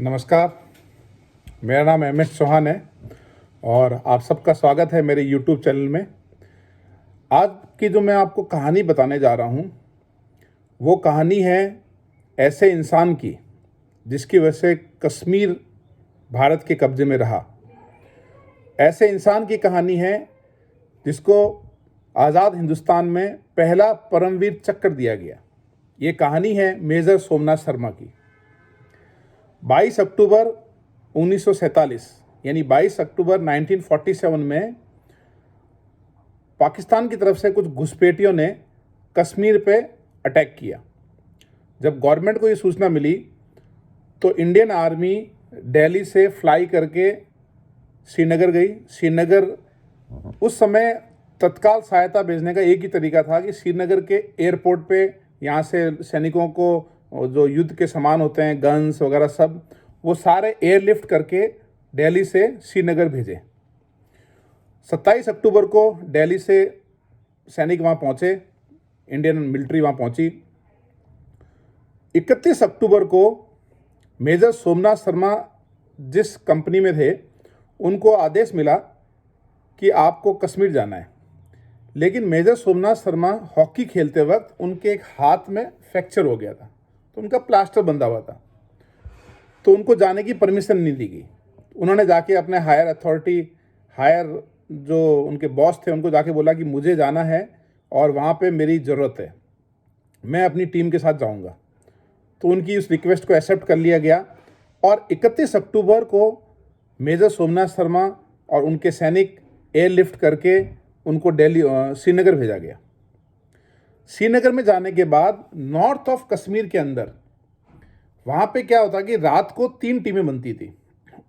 नमस्कार। मेरा नाम MS चौहान है और आप सबका स्वागत है मेरे YouTube चैनल में। आज की जो मैं आपको कहानी बताने जा रहा हूँ वो कहानी है ऐसे इंसान की जिसकी वजह से कश्मीर भारत के कब्जे में रहा। ऐसे इंसान की कहानी है जिसको आज़ाद हिंदुस्तान में पहला परमवीर चक्र दिया गया। ये कहानी है मेजर सोमनाथ शर्मा की। 22 अक्टूबर 1947 यानी 22 अक्टूबर 1947 में पाकिस्तान की तरफ से कुछ घुसपैठियों ने कश्मीर पे अटैक किया। जब गवर्नमेंट को ये सूचना मिली तो इंडियन आर्मी दिल्ली से फ्लाई करके श्रीनगर गई। श्रीनगर उस समय तत्काल सहायता भेजने का एक ही तरीका था कि श्रीनगर के एयरपोर्ट पे यहाँ से सैनिकों को जो युद्ध के सामान होते हैं, गन्स वगैरह सब, वो सारे एयरलिफ्ट करके दिल्ली से श्रीनगर भेजे। 27 अक्टूबर को दिल्ली से सैनिक वहाँ पहुँचे, इंडियन मिलिट्री वहाँ पहुँची। 31 अक्टूबर को मेजर सोमनाथ शर्मा जिस कंपनी में थे उनको आदेश मिला कि आपको कश्मीर जाना है, लेकिन मेजर सोमनाथ शर्मा हॉकी खेलते वक्त उनके एक हाथ में फ्रैक्चर हो गया था, तो उनका प्लास्टर बंधा हुआ था, तो उनको जाने की परमिशन नहीं दी गई। उन्होंने जाके अपने हायर अथॉरिटी, हायर जो उनके बॉस थे, उनको जाके बोला कि मुझे जाना है और वहाँ पे मेरी ज़रूरत है, मैं अपनी टीम के साथ जाऊँगा। तो उनकी उस रिक्वेस्ट को एक्सेप्ट कर लिया गया और 31 अक्टूबर को मेजर सोमनाथ शर्मा और उनके सैनिक एयरलिफ्ट करके उनको श्रीनगर भेजा गया। श्रीनगर में जाने के बाद नॉर्थ ऑफ कश्मीर के अंदर वहाँ पे क्या होता कि रात को 3 टीमें बनती थी।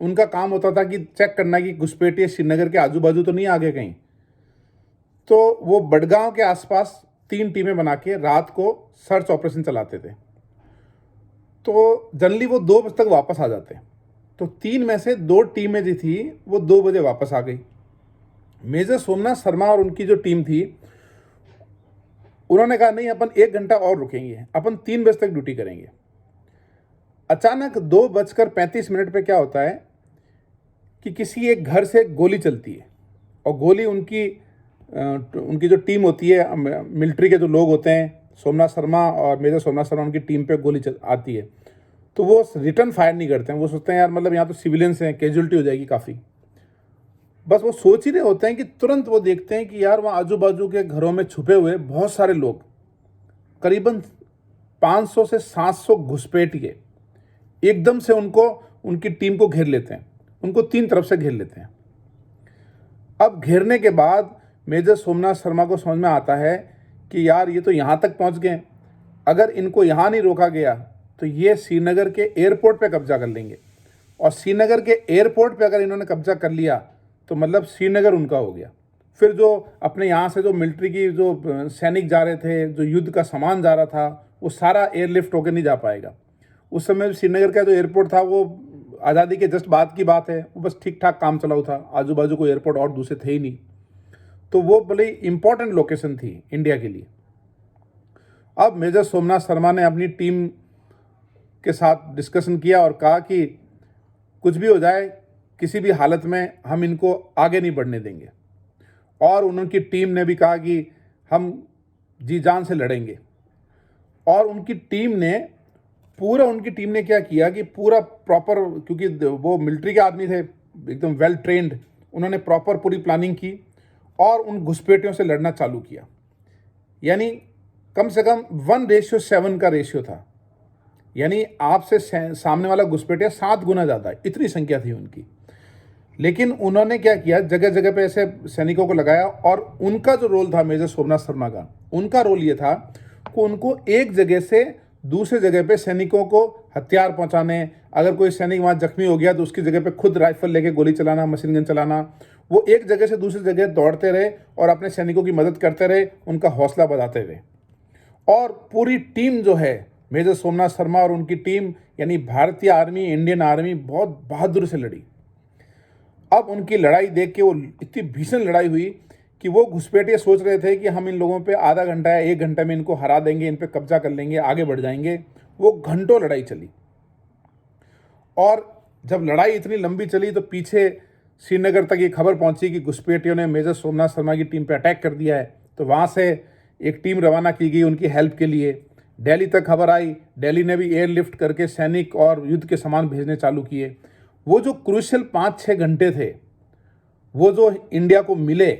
उनका काम होता था कि चेक करना कि घुसपैठिए श्रीनगर के आजू बाजू तो नहीं आ गए कहीं। तो वो बडगांव के आसपास 3 टीमें बना के रात को सर्च ऑपरेशन चलाते थे। तो जनरली वो 2 बजे तक वापस आ जाते। तो 3 में से 2 टीमें जो थी वो 2 बजे वापस आ गई। मेजर सोमनाथ शर्मा और उनकी जो टीम थी उन्होंने कहा नहीं, अपन 1 घंटा और रुकेंगे, अपन 3 बजे तक ड्यूटी करेंगे। अचानक 2:35 पे क्या होता है कि किसी एक घर से गोली चलती है और गोली उनकी जो टीम होती है, मिलिट्री के जो लोग होते हैं, सोमनाथ शर्मा और मेजर सोमनाथ शर्मा, उनकी टीम पे गोली आती है। तो वो रिटर्न फायर नहीं करते हैं। वो सोचते हैं यार मतलब यहाँ तो सिविलियंस हैं, कैजुअलिटी हो जाएगी काफ़ी। बस वो सोच ही रहे होते हैं कि तुरंत वो देखते हैं कि यार वहाँ आजू बाजू के घरों में छुपे हुए बहुत सारे लोग, करीबन 500 से 700 घुसपैठिए एकदम से उनकी टीम को घेर लेते हैं। उनको 3 तरफ से घेर लेते हैं। अब घेरने के बाद मेजर सोमनाथ शर्मा को समझ में आता है कि यार ये तो यहाँ तक पहुँच गए, अगर इनको यहाँ नहीं रोका गया तो ये श्रीनगर के एयरपोर्ट पे कब्जा कर लेंगे, और श्रीनगर के एयरपोर्ट पे अगर इन्होंने कब्जा कर लिया तो मतलब श्रीनगर उनका हो गया। फिर जो अपने यहाँ से जो मिलिट्री की जो सैनिक जा रहे थे, जो युद्ध का सामान जा रहा था, वो सारा एयरलिफ्ट होकर नहीं जा पाएगा। उस समय श्रीनगर का जो एयरपोर्ट था वो आज़ादी के जस्ट बाद की बात है, वो बस ठीक ठाक काम चलाऊ था, आजू बाजू कोई एयरपोर्ट और दूसरे थे ही नहीं। तो वो बड़ी इंपॉर्टेंट लोकेशन थी इंडिया के लिए। अब मेजर सोमनाथ शर्मा ने अपनी टीम के साथ डिस्कशन किया और कहा कि कुछ भी हो जाए, किसी भी हालत में हम इनको आगे नहीं बढ़ने देंगे। और उनकी टीम ने भी कहा कि हम जी जान से लड़ेंगे। और उनकी टीम ने क्या किया कि पूरा प्रॉपर, क्योंकि वो मिलिट्री के आदमी थे एकदम वेल ट्रेंड, उन्होंने प्रॉपर पूरी प्लानिंग की और उन घुसपैठियों से लड़ना चालू किया। यानी कम से कम 1:7 का रेशियो था, यानी आपसे सामने वाला घुसपैठिया 7 गुना ज़्यादा, इतनी संख्या थी उनकी। लेकिन उन्होंने क्या किया, जगह जगह पे ऐसे सैनिकों को लगाया। और उनका जो रोल था मेजर सोमनाथ शर्मा का, उनका रोल ये था कि उनको एक जगह से दूसरे जगह पे सैनिकों को हथियार पहुंचाने, अगर कोई सैनिक वहाँ जख्मी हो गया तो उसकी जगह पे खुद राइफल लेके गोली चलाना, मशीन गन चलाना। वो एक जगह से दूसरी जगह दौड़ते रहे और अपने सैनिकों की मदद करते रहे, उनका हौसला बढ़ाते रहे। और पूरी टीम जो है, मेजर सोमनाथ शर्मा और उनकी टीम यानी भारतीय आर्मी, इंडियन आर्मी, बहुत बहादुर से लड़ी। अब उनकी लड़ाई देख के वो इतनी भीषण लड़ाई हुई कि वो घुसपैठिए सोच रहे थे कि हम इन लोगों पे आधा घंटा या 1 घंटे में इनको हरा देंगे, इन पे कब्जा कर लेंगे, आगे बढ़ जाएंगे। वो घंटों लड़ाई चली और जब लड़ाई इतनी लंबी चली तो पीछे श्रीनगर तक ये खबर पहुंची कि घुसपैठियों ने मेजर सोमनाथ शर्मा की टीम पे अटैक कर दिया है। तो वहाँ से एक टीम रवाना की गई उनकी हेल्प के लिए। दिल्ली तक खबर आई, दिल्ली ने भी एयरलिफ्ट करके सैनिक और युद्ध के सामान भेजने चालू किए। वो जो क्रूशियल 5-6 घंटे थे, वो जो इंडिया को मिले,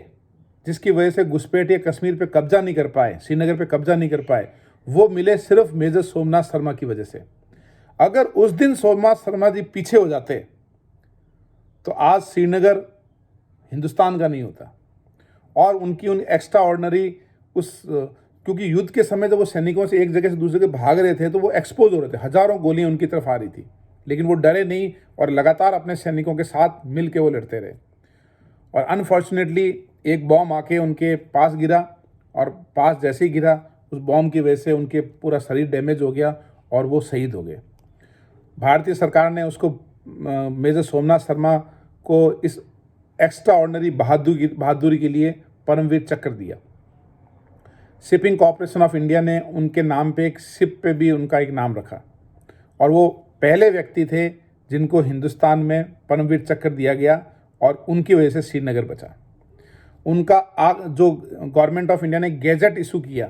जिसकी वजह से घुसपैठिए कश्मीर पे कब्जा नहीं कर पाए, श्रीनगर पे कब्जा नहीं कर पाए, वो मिले सिर्फ मेजर सोमनाथ शर्मा की वजह से। अगर उस दिन सोमनाथ शर्मा जी पीछे हो जाते तो आज श्रीनगर हिंदुस्तान का नहीं होता। और उनकी उन एक्स्ट्रा ऑर्डिनरी क्योंकि युद्ध के समय जब वो सैनिकों से एक जगह से दूसरी जगह भाग रहे थे तो वो एक्सपोज हो रहे थे, हजारों गोलियां उनकी तरफ आ रही थी, लेकिन वो डरे नहीं और लगातार अपने सैनिकों के साथ मिल के वो लड़ते रहे। और अनफॉर्चुनेटली एक बॉम्ब आके उनके पास गिरा, और पास जैसे ही गिरा उस बॉम्ब की वजह से उनके पूरा शरीर डैमेज हो गया और वो शहीद हो गए। भारतीय सरकार ने उसको मेजर सोमनाथ शर्मा को इस एक्स्ट्रा ऑर्डिनरी बहादुरी के लिए परमवीर चक्र दिया। शिपिंग कॉर्पोरेशन ऑफ इंडिया ने उनके नाम पे एक शिप पे भी उनका एक नाम रखा, और वो पहले व्यक्ति थे जिनको हिंदुस्तान में परमवीर चक्र दिया गया, और उनकी वजह से श्रीनगर बचा। उनका जो गवर्नमेंट ऑफ इंडिया ने गैजेट इशू किया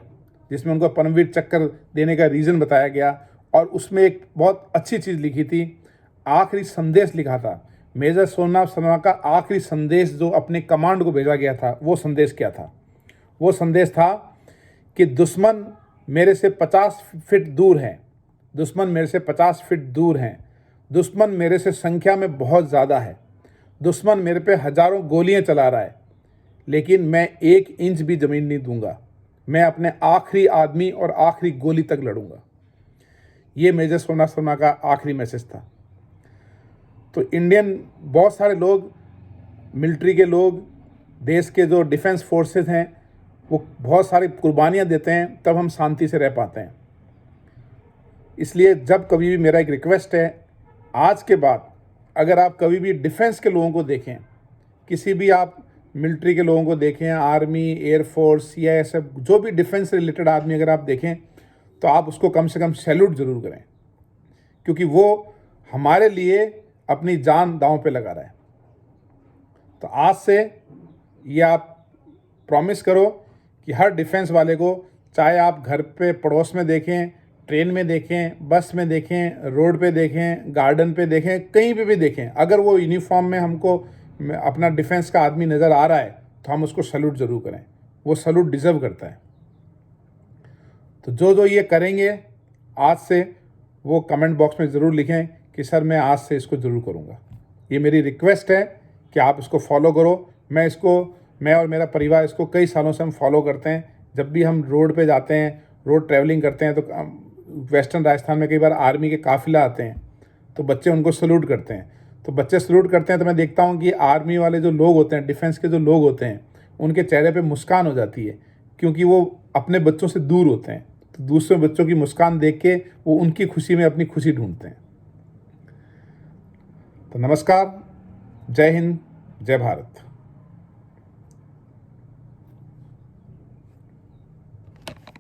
जिसमें उनको परमवीर चक्र देने का रीज़न बताया गया, और उसमें एक बहुत अच्छी चीज़ लिखी थी, आखिरी संदेश लिखा था। मेजर सोमनाथ शर्मा का आखिरी संदेश जो अपने कमांड को भेजा गया था, वो संदेश क्या था? वो संदेश था कि दुश्मन मेरे से 50 फीट दूर हैं, दुश्मन मेरे से 50 फीट दूर हैं, दुश्मन मेरे से संख्या में बहुत ज़्यादा है, दुश्मन मेरे पे हज़ारों गोलियां चला रहा है, लेकिन मैं 1 इंच भी ज़मीन नहीं दूंगा, मैं अपने आखिरी आदमी और आखिरी गोली तक लड़ूंगा। ये मेजर सोमनाथ शर्मा का आखिरी मैसेज था। तो इंडियन बहुत सारे लोग, मिलिट्री के लोग, देश के जो डिफेंस फोर्सेस हैं, वो बहुत सारी कुर्बानियाँ देते हैं, तब हम शांति से रह पाते हैं। इसलिए जब कभी भी मेरा एक रिक्वेस्ट है, आज के बाद अगर आप कभी भी डिफेंस के लोगों को देखें, किसी भी आप मिलिट्री के लोगों को देखें, आर्मी, एयरफोर्स, CISF, जो भी डिफेंस से रिलेटेड आदमी अगर आप देखें, तो आप उसको कम से कम सैल्यूट ज़रूर करें, क्योंकि वो हमारे लिए अपनी जान दांव पे लगा रहा है। तो आज से ये आप प्रॉमिस करो कि हर डिफेंस वाले को, चाहे आप घर पे पड़ोस में देखें, ट्रेन में देखें, बस में देखें, रोड पे देखें, गार्डन पे देखें, कहीं पे भी देखें, अगर वो यूनिफॉर्म में हमको अपना डिफेंस का आदमी नज़र आ रहा है तो हम उसको सैल्यूट ज़रूर करें, वो सैल्यूट डिज़र्व करता है। तो जो ये करेंगे आज से, वो कमेंट बॉक्स में ज़रूर लिखें कि सर मैं आज से इसको ज़रूर करूँगा। ये मेरी रिक्वेस्ट है कि आप इसको फॉलो करो। मैं और मेरा परिवार इसको कई सालों से हम फॉलो करते हैं। जब भी हम रोड पे जाते हैं, रोड ट्रैवलिंग करते हैं, तो वेस्टर्न राजस्थान में कई बार आर्मी के काफिला आते हैं, तो बच्चे उनको सल्यूट करते हैं। तो बच्चे सल्यूट करते हैं तो मैं देखता हूँ कि आर्मी वाले जो लोग होते हैं, डिफेंस के जो लोग होते हैं, उनके चेहरे पे मुस्कान हो जाती है, क्योंकि वो अपने बच्चों से दूर होते हैं। तो दूसरे बच्चों की मुस्कान देख के वो उनकी खुशी में अपनी खुशी ढूंढते हैं। तो नमस्कार, जय हिंद, जय भारत।